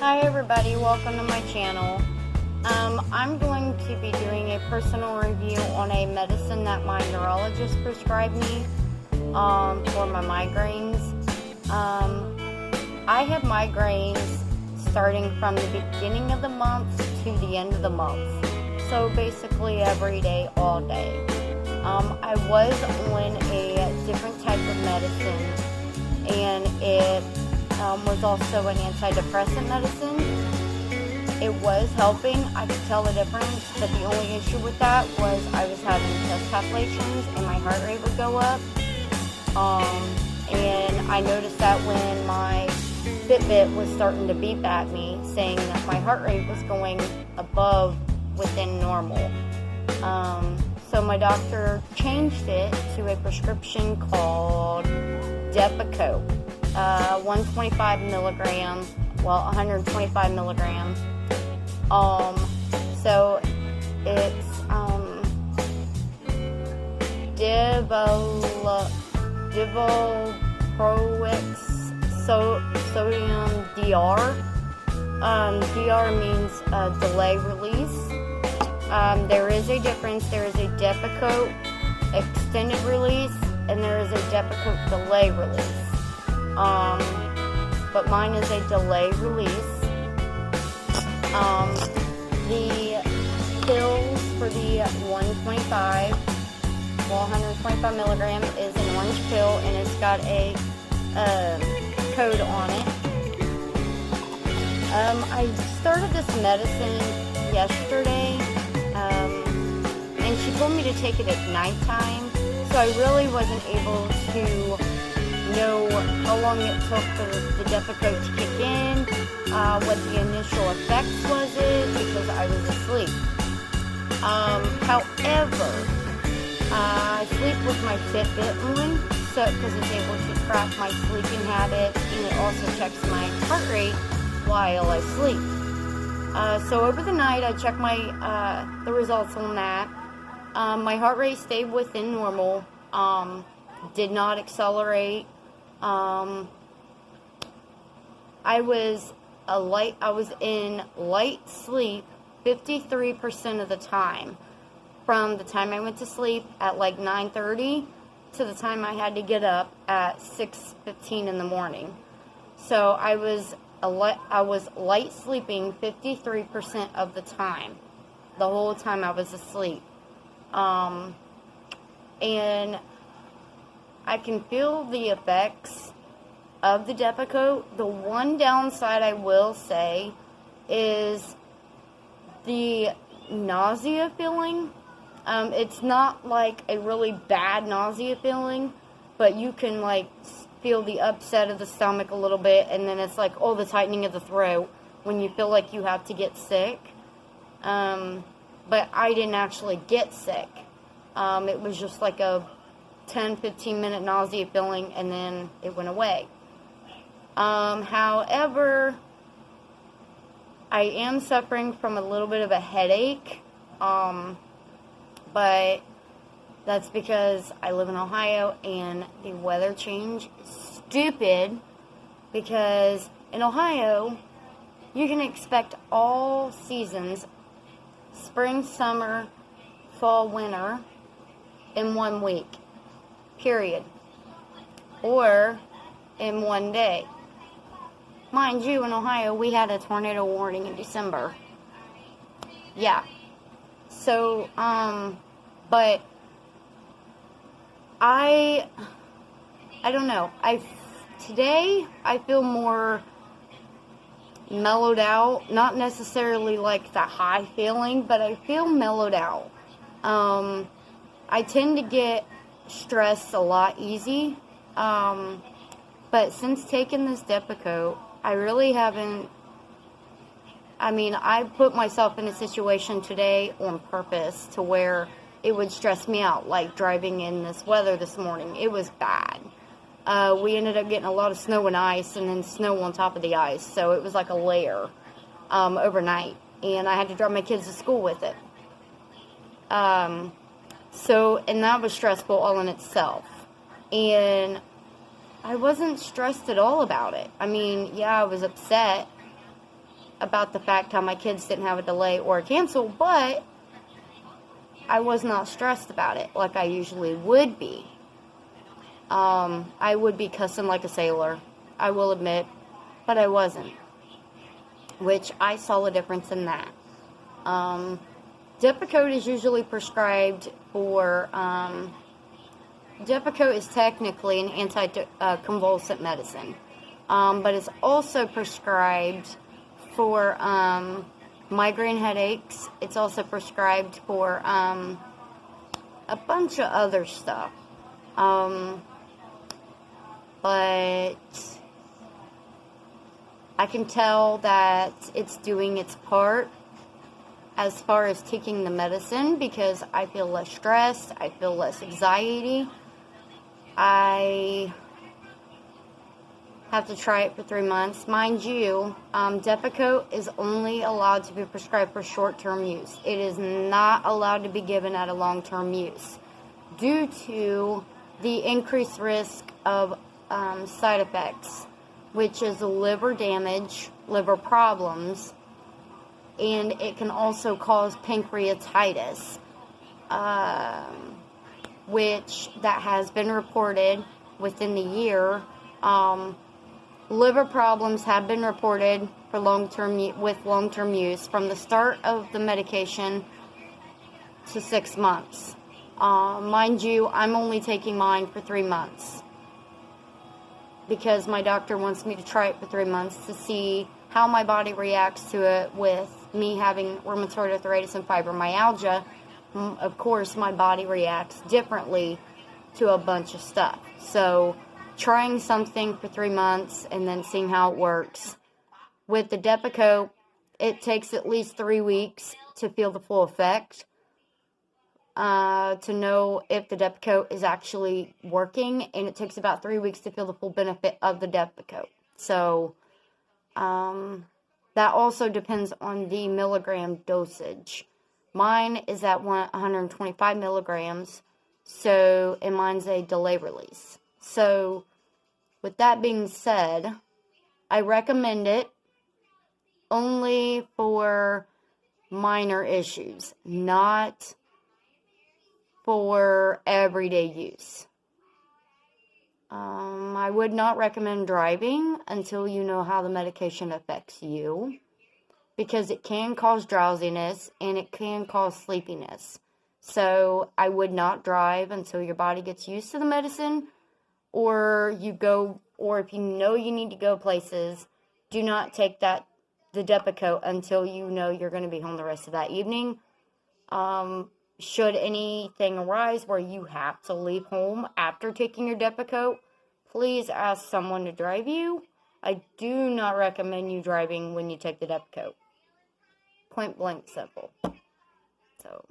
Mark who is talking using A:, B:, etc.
A: Hi everybody, welcome to my channel. I'm going to be doing a personal review on a medicine that my neurologist prescribed me for my migraines. I have migraines starting from the beginning of the month to the end of the month. So basically every day, all day. I was on a different type of medicine, and it was also an antidepressant medicine. It was helping, I could tell the difference, but the only issue with that was I was having chest palpitations and my heart rate would go up. And I noticed that when my Fitbit was starting to beep at me, saying that my heart rate was going above within normal. So my doctor changed it to a prescription called Depakote. 125 milligram, well, 125 milligram. So it's sodium DR. DR means delay release. There is a difference. There is a Depakote extended release, and there is a Depakote delay release. But mine is a delay release. The pills for the 125 milligram is an orange pill, and it's got a code on it. I started this medicine yesterday, and she told me to take it at nighttime, so I really wasn't able to know how long it took for the Depakote to kick in, what the initial effects was because I was asleep. However, I sleep with my Fitbit on, so because it's able to track my sleeping habits, and it also checks my heart rate while I sleep. So over the night, I checked the results on that. My heart rate stayed within normal. Did not accelerate. I was in light sleep 53% of the time, from the time I went to sleep at like 9:30 to the time I had to get up at 6:15 in the morning. So I was light sleeping 53% of the time, the whole time I was asleep. And I can feel the effects of the Depakote. The one downside I will say is the nausea feeling. It's not like a really bad nausea feeling, but you can like feel the upset of the stomach a little bit, and then it's like, oh, the tightening of the throat when you feel like you have to get sick. But I didn't actually get sick. It was just like a 10-15 minute nausea feeling, and then it went away. However, I am suffering from a little bit of a headache, but that's because I live in Ohio and the weather change is stupid, because in Ohio you can expect all seasons, spring, summer, fall, winter, in 1 week. Period. Or in 1 day. Mind you, in Ohio, we had a tornado warning in December. Yeah. So, but I don't know. Today, I feel more mellowed out. Not necessarily like the high feeling, but I feel mellowed out. I tend to get stressed a lot easy, but since taking this Depakote, I really haven't. I put myself in a situation today on purpose to where it would stress me out, like driving in this weather this morning. It was bad. We ended up getting a lot of snow and ice, and then snow on top of the ice, so it was like a layer overnight, and I had to drive my kids to school with it. And that was stressful all in itself. And I wasn't stressed at all about it. I mean, yeah, I was upset, about the fact how my kids didn't have a delay or a cancel, but I was not stressed about it like I usually would be. I would be cussing like a sailor, I will admit, but I wasn't, which I saw a difference in that. Depakote is usually prescribed for, Depakote is technically an anti-convulsant medicine, but it's also prescribed for migraine headaches. It's also prescribed for a bunch of other stuff. But I can tell that it's doing its part as far as taking the medicine, because I feel less stressed, I feel less anxiety. I have to try it for 3 months. Mind you, Depakote is only allowed to be prescribed for short-term use. It is not allowed to be given at a long-term use due to the increased risk of side effects, which is liver damage, liver problems, and it can also cause pancreatitis, which that has been reported within the year. Liver problems have been reported for long-term use from the start of the medication to 6 months. Mind you, I'm only taking mine for 3 months because my doctor wants me to try it for 3 months to see how my body reacts to it. With me having rheumatoid arthritis and fibromyalgia, of course, my body reacts differently to a bunch of stuff. So trying something for 3 months and then seeing how it works. With the Depakote, it takes at least 3 weeks to feel the full effect, to know if the Depakote is actually working, and it takes about 3 weeks to feel the full benefit of the Depakote. So, that also depends on the milligram dosage. Mine is at 125 milligrams, and mine's a delay release. So, with that being said, I recommend it only for minor issues, not for everyday use. I would not recommend driving until you know how the medication affects you, because it can cause drowsiness and it can cause sleepiness. So I would not drive until your body gets used to the medicine, or if you know you need to go places, do not take the Depakote until you know you're going to be home the rest of that evening. Should anything arise where you have to leave home after taking your Depakote, please ask someone to drive you. I do not recommend you driving when you take the Depakote. Point blank simple. So